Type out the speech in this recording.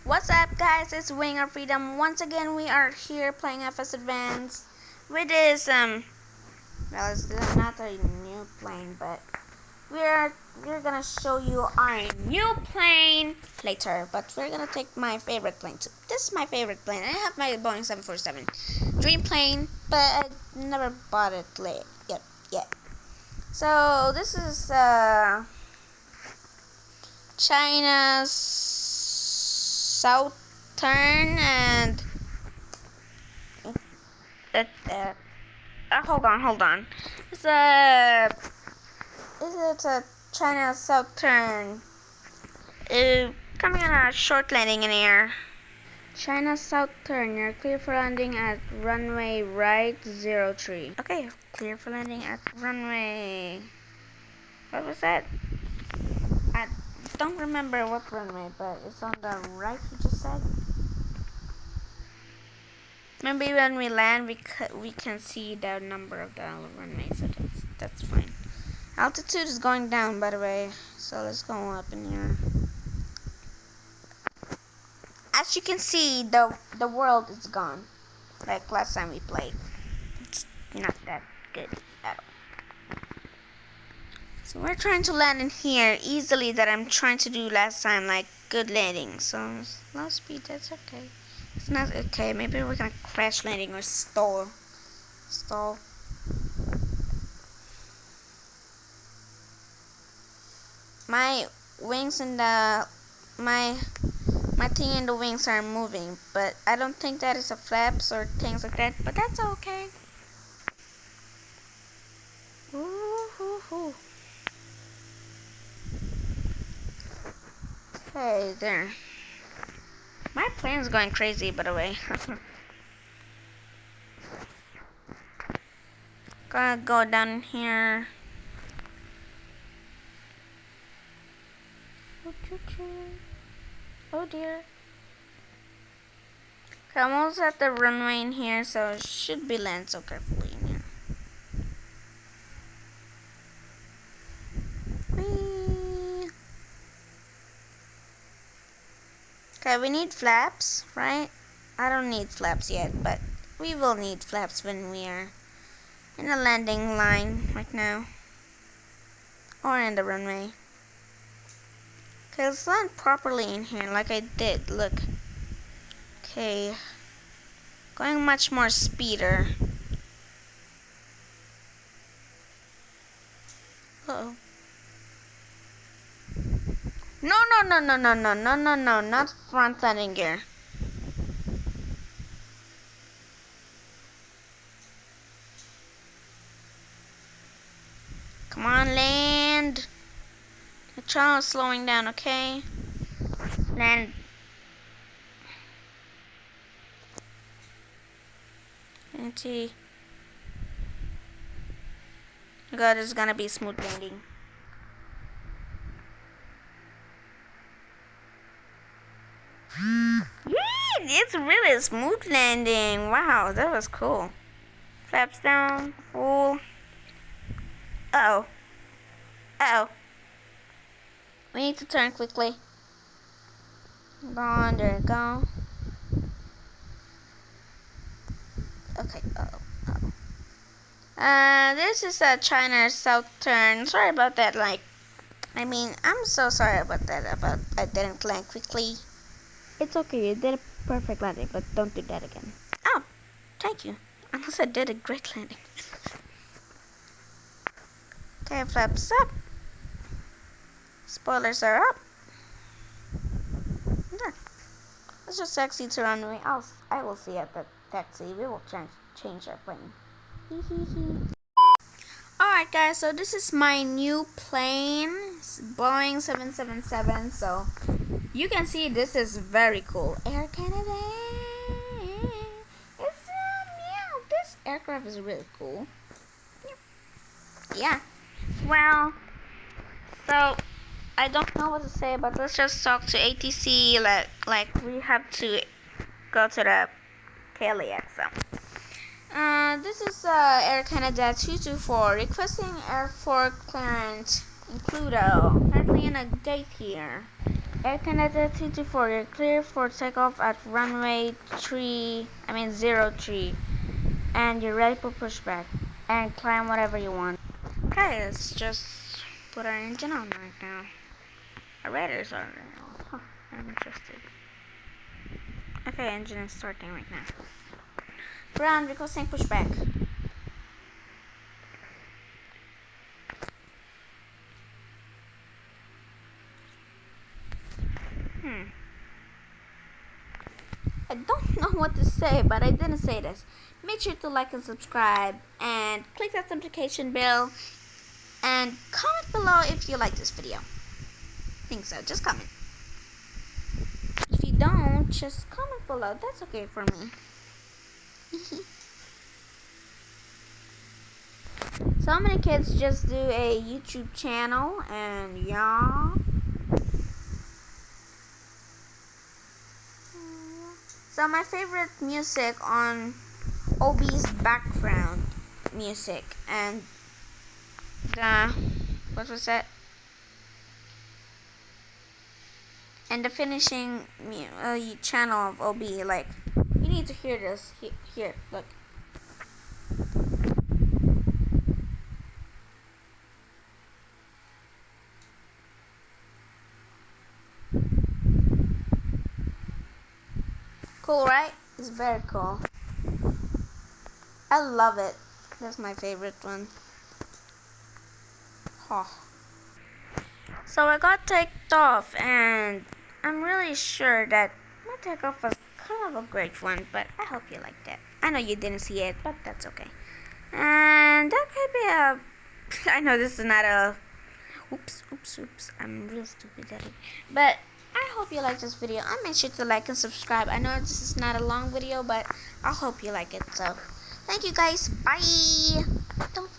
What's up, guys? It's Wing of Freedom. Once again, we are here playing FS Advance with this well, it's not a new plane, but we're gonna show you our new plane later. But we're gonna take my favorite plane too. This is my favorite plane. I have my Boeing 747 dream plane, but I never bought it yet. So this is China's southern and hold on. It's a China's southern coming on a short landing in air. China's southern, you're clear for landing at runway right 03. Okay, clear for landing at runway. What was that? I don't remember what runway, but it's on the right, you just said. Maybe when we land, we can see the number of the runway, so that's fine. Altitude is going down, by the way, so let's go up in here. As you can see, the world is gone, like last time we played. It's not that good at all. So we're trying to land in here easily that I'm trying to do last time, like good landing. So low speed, that's okay. It's not okay. Maybe we're gonna crash landing or stall. My wings and my thing in the wings are moving, but I don't think that is a flaps or things like that. But that's okay. Ooh. Hey there. My plane's going crazy, by the way. Gonna go down here. Oh dear. Okay, I'm almost at the runway in here, so it should be land so carefully in here. Whee! Okay, we need flaps, right? I don't need flaps yet, but we will need flaps when we are in the landing line right now. Or in the runway. Okay, let's land properly in here like I did. Look. Okay. Going much more speeder. Uh-oh. No, not front landing gear. Come on, land. The channel is slowing down, okay? Land. And see. God, it's gonna be smooth landing. Yay! It's really smooth landing. Wow, that was cool. Flaps down, full. Uh oh. We need to turn quickly. Hold on, there we go. Okay, this is a China southern. Sorry about that, I'm so sorry about that, I didn't land quickly. It's okay, you did a perfect landing, but don't do that again. Oh, thank you. Unless I did a great landing. Okay, flaps up. Spoilers are up. There. Let's just taxi to runway. I will see at the taxi. We will change our plane. Alright guys, so this is my new plane. It's Boeing 777. So you can see this is very cool. Air Canada. This aircraft is really cool. Yeah. Well, so I don't know what to say, but let's just talk to ATC. Like we have to go to the KLAX. This is Air Canada 224 requesting airport clearance in Pluto. Currently in a gate here. Air Canada 224, you're clear for takeoff at runway 03, and you're ready for pushback, and climb whatever you want. Okay, let's just put our engine on right now. Our radar's on right now. Huh, I'm interested. Okay, engine is starting right now. Ground, requesting pushback. I don't know what to say, but I didn't say this. Make sure to like and subscribe, and click that notification bell, and comment below if you like this video. I think so, just comment. If you don't, just comment below, that's okay for me. So many kids just do a YouTube channel, and yeah. So my favorite music on OB's background music, and what was that? And the finishing channel of OB, like, you need to hear this. Here, look. Cool, right? It's very cool. I love it. That's my favorite one. Oh. So I got taken off, and I'm really sure that my takeoff was kind of a great one, but I hope you liked it. I know you didn't see it, but that's okay. And that could be a... I know this is not a... Oops. I'm real stupid at it. But I hope you like this video. And make sure to like and subscribe. I know this is not a long video, but I hope you like it. So, thank you guys. Bye. Don't